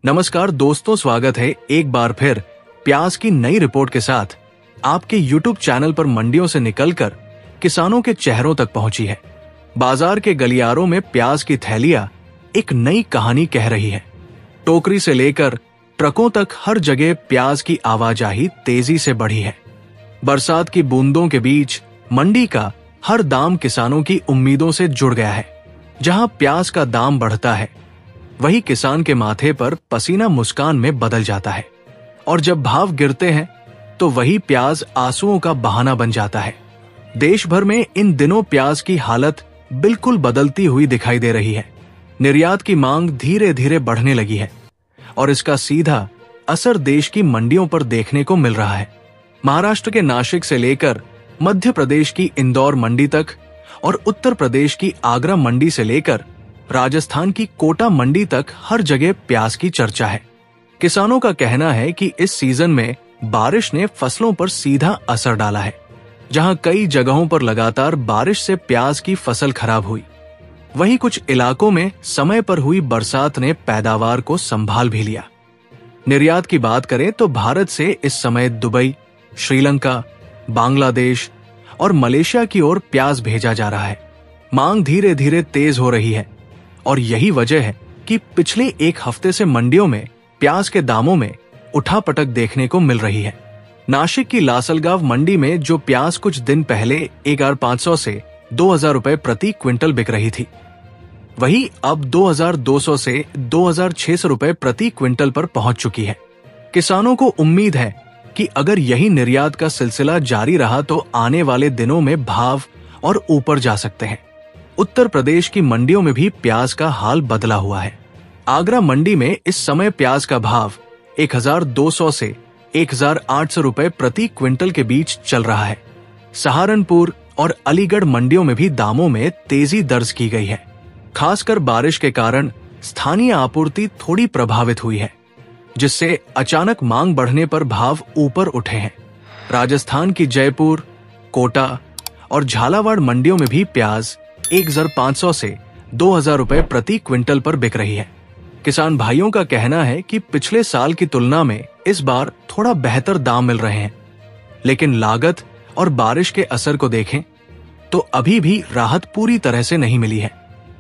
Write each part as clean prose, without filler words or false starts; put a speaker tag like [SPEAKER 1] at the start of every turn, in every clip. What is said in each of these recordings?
[SPEAKER 1] नमस्कार दोस्तों, स्वागत है एक बार फिर प्याज की नई रिपोर्ट के साथ। आपके YouTube चैनल पर मंडियों से निकलकर किसानों के चेहरों तक पहुंची है। बाजार के गलियारों में प्याज की थैलियां एक नई कहानी कह रही है। टोकरी से लेकर ट्रकों तक हर जगह प्याज की आवाजाही तेजी से बढ़ी है। बरसात की बूंदों के बीच मंडी का हर दाम किसानों की उम्मीदों से जुड़ गया है। जहां प्याज का दाम बढ़ता है, वही किसान के माथे पर पसीना मुस्कान में बदल जाता है, और जब भाव गिरते हैं तो वही प्याज आंसुओं का बहाना बन जाता है। देश भर में इन दिनों प्याज की हालत बिल्कुल बदलती हुई दिखाई दे रही है। निर्यात की मांग धीरे धीरे बढ़ने लगी है और इसका सीधा असर देश की मंडियों पर देखने को मिल रहा है। महाराष्ट्र के नासिक से लेकर मध्य प्रदेश की इंदौर मंडी तक और उत्तर प्रदेश की आगरा मंडी से लेकर राजस्थान की कोटा मंडी तक हर जगह प्याज की चर्चा है। किसानों का कहना है कि इस सीजन में बारिश ने फसलों पर सीधा असर डाला है। जहां कई जगहों पर लगातार बारिश से प्याज की फसल खराब हुई, वहीं कुछ इलाकों में समय पर हुई बरसात ने पैदावार को संभाल भी लिया। निर्यात की बात करें तो भारत से इस समय दुबई, श्रीलंका, बांग्लादेश और मलेशिया की ओर प्याज भेजा जा रहा है। मांग धीरे धीरे तेज हो रही है और यही वजह है कि पिछले एक हफ्ते से मंडियों में प्याज के दामों में उठापटक देखने को मिल रही है। नासिक की लासलगांव मंडी में जो प्याज कुछ दिन पहले 1500 से 2000 रुपए प्रति क्विंटल बिक रही थी, वही अब 2200 से 2600 रुपए प्रति क्विंटल पर पहुंच चुकी है। किसानों को उम्मीद है कि अगर यही निर्यात का सिलसिला जारी रहा तो आने वाले दिनों में भाव और ऊपर जा सकते हैं। उत्तर प्रदेश की मंडियों में भी प्याज का हाल बदला हुआ है। आगरा मंडी में इस समय प्याज का भाव 1200 से 1800 रुपए प्रति क्विंटल के बीच चल रहा है। सहारनपुर और अलीगढ़ मंडियों में भी दामों में तेजी दर्ज की गई है। खासकर बारिश के कारण स्थानीय आपूर्ति थोड़ी प्रभावित हुई है, जिससे अचानक मांग बढ़ने पर भाव ऊपर उठे हैं। राजस्थान की जयपुर, कोटा और झालावाड़ मंडियों में भी प्याज 1500 से 2000 रुपए प्रति क्विंटल पर बिक रही है। किसान भाइयों का कहना है कि पिछले साल की तुलना में इस बार थोड़ा बेहतर दाम मिल रहे हैं, लेकिन लागत और बारिश के असर को देखें तो अभी भी राहत पूरी तरह से नहीं मिली है।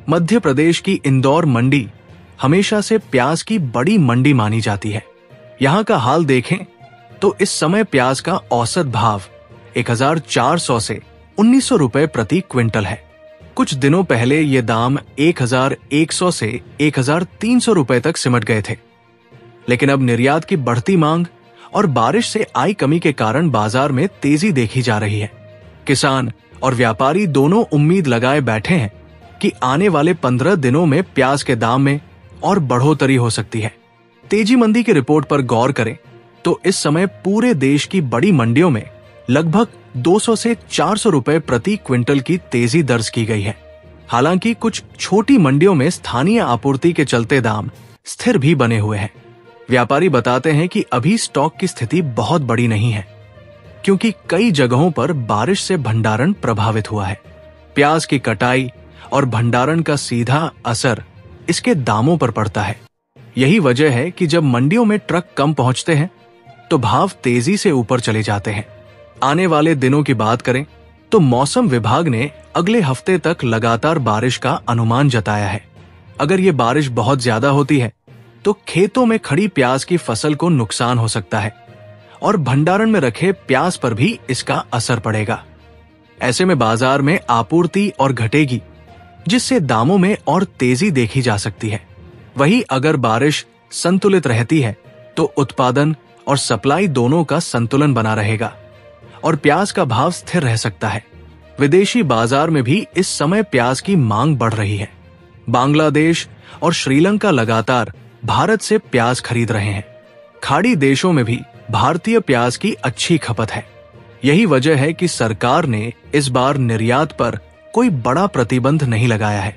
[SPEAKER 1] मध्य प्रदेश की इंदौर मंडी हमेशा से प्याज की बड़ी मंडी मानी जाती है। यहाँ का हाल देखें तो इस समय प्याज का औसत भाव 1400 से 1900 रुपए प्रति क्विंटल है। कुछ दिनों पहले ये दाम 1100 से 1300 रुपए तक सिमट गए थे, लेकिन अब निर्यात की बढ़ती मांग और बारिश से आई कमी के कारण बाजार में तेजी देखी जा रही है। किसान और व्यापारी दोनों उम्मीद लगाए बैठे हैं कि आने वाले 15 दिनों में प्याज के दाम में और बढ़ोतरी हो सकती है। तेजी मंदी की रिपोर्ट पर गौर करें तो इस समय पूरे देश की बड़ी मंडियों में लगभग 200 से 400 रुपए प्रति क्विंटल की तेजी दर्ज की गई है। हालांकि कुछ छोटी मंडियों में स्थानीय आपूर्ति के चलते दाम स्थिर भी बने हुए हैं। व्यापारी बताते हैं कि अभी स्टॉक की स्थिति बहुत बड़ी नहीं है, क्योंकि कई जगहों पर बारिश से भंडारण प्रभावित हुआ है। प्याज की कटाई और भंडारण का सीधा असर इसके दामों पर पड़ता है। यही वजह है कि जब मंडियों में ट्रक कम पहुंचते हैं तो भाव तेजी से ऊपर चले जाते हैं। आने वाले दिनों की बात करें तो मौसम विभाग ने अगले हफ्ते तक लगातार बारिश का अनुमान जताया है। अगर ये बारिश बहुत ज्यादा होती है तो खेतों में खड़ी प्याज की फसल को नुकसान हो सकता है और भंडारण में रखे प्याज पर भी इसका असर पड़ेगा। ऐसे में बाजार में आपूर्ति और घटेगी, जिससे दामों में और तेजी देखी जा सकती है। वहीं अगर बारिश संतुलित रहती है तो उत्पादन और सप्लाई दोनों का संतुलन बना रहेगा और प्याज का भाव स्थिर रह सकता है। विदेशी बाजार में भी इस समय प्याज की मांग बढ़ रही है। बांग्लादेश और श्रीलंका लगातार भारत से प्याज खरीद रहे हैं। खाड़ी देशों में भी भारतीय प्याज की अच्छी खपत है। यही वजह है कि सरकार ने इस बार निर्यात पर कोई बड़ा प्रतिबंध नहीं लगाया है।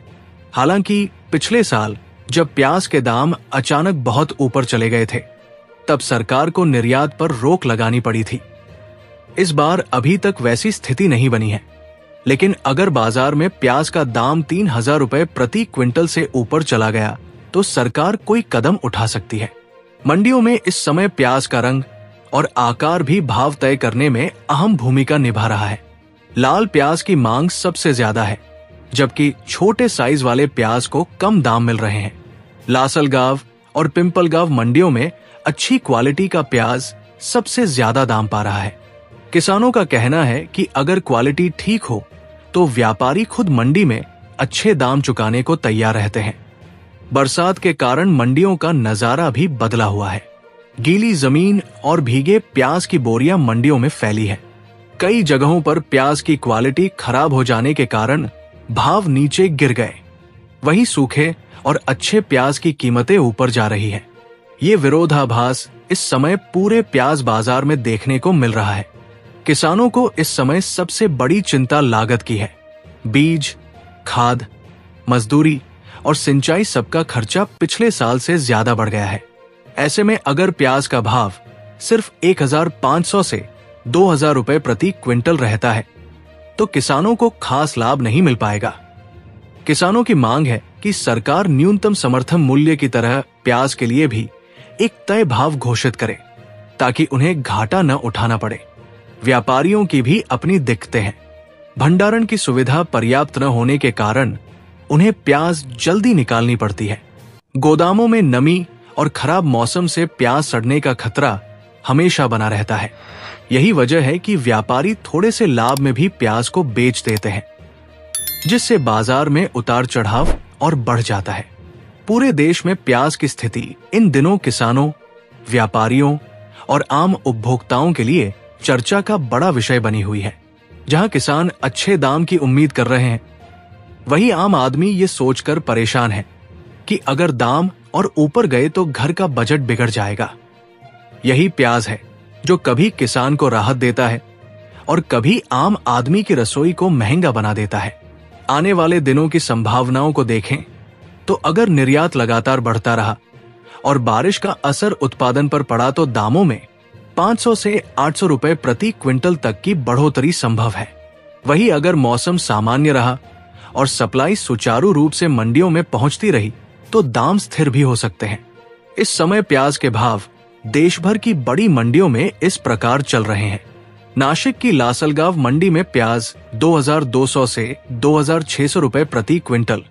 [SPEAKER 1] हालांकि पिछले साल जब प्याज के दाम अचानक बहुत ऊपर चले गए थे, तब सरकार को निर्यात पर रोक लगानी पड़ी थी। इस बार अभी तक वैसी स्थिति नहीं बनी है, लेकिन अगर बाजार में प्याज का दाम 3000 रुपए प्रति क्विंटल से ऊपर चला गया तो सरकार कोई कदम उठा सकती है। मंडियों में इस समय प्याज का रंग और आकार भी भाव तय करने में अहम भूमिका निभा रहा है। लाल प्याज की मांग सबसे ज्यादा है, जबकि छोटे साइज वाले प्याज को कम दाम मिल रहे हैं। लासलगांव और पिंपलगांव मंडियों में अच्छी क्वालिटी का प्याज सबसे ज्यादा दाम पा रहा है। किसानों का कहना है कि अगर क्वालिटी ठीक हो तो व्यापारी खुद मंडी में अच्छे दाम चुकाने को तैयार रहते हैं। बरसात के कारण मंडियों का नजारा भी बदला हुआ है। गीली जमीन और भीगे प्याज की बोरियां मंडियों में फैली है। कई जगहों पर प्याज की क्वालिटी खराब हो जाने के कारण भाव नीचे गिर गए। वहीं सूखे और अच्छे प्याज की कीमतें ऊपर जा रही है। ये विरोधाभास इस समय पूरे प्याज बाजार में देखने को मिल रहा है। किसानों को इस समय सबसे बड़ी चिंता लागत की है। बीज, खाद, मजदूरी और सिंचाई सबका खर्चा पिछले साल से ज्यादा बढ़ गया है। ऐसे में अगर प्याज का भाव सिर्फ 1500 से 2000 रुपए प्रति क्विंटल रहता है तो किसानों को खास लाभ नहीं मिल पाएगा। किसानों की मांग है कि सरकार न्यूनतम समर्थन मूल्य की तरह प्याज के लिए भी एक तय भाव घोषित करे ताकि उन्हें घाटा न उठाना पड़े। व्यापारियों की भी अपनी दिक्कतें हैं। भंडारण की सुविधा पर्याप्त न होने के कारण उन्हें प्याज जल्दी निकालनी पड़ती है। गोदामों में नमी और खराब मौसम से प्याज सड़ने का खतरा हमेशा बना रहता है। यही वजह है कि व्यापारी थोड़े से लाभ में भी प्याज को बेच देते हैं, जिससे बाजार में उतार चढ़ाव और बढ़ जाता है। पूरे देश में प्याज की स्थिति इन दिनों किसानों, व्यापारियों और आम उपभोक्ताओं के लिए चर्चा का बड़ा विषय बनी हुई है। जहां किसान अच्छे दाम की उम्मीद कर रहे हैं, वहीं आम आदमी ये सोचकर परेशान है कि अगर दाम और ऊपर गए तो घर का बजट बिगड़ जाएगा। यही प्याज है जो कभी किसान को राहत देता है और कभी आम आदमी की रसोई को महंगा बना देता है। आने वाले दिनों की संभावनाओं को देखें तो अगर निर्यात लगातार बढ़ता रहा और बारिश का असर उत्पादन पर पड़ा तो दामों में 500 से 800 रुपए प्रति क्विंटल तक की बढ़ोतरी संभव है। वहीं अगर मौसम सामान्य रहा और सप्लाई सुचारू रूप से मंडियों में पहुंचती रही तो दाम स्थिर भी हो सकते हैं। इस समय प्याज के भाव देश भर की बड़ी मंडियों में इस प्रकार चल रहे हैं। नासिक की लासलगांव मंडी में प्याज 2200 से 2600 रुपए प्रति क्विंटल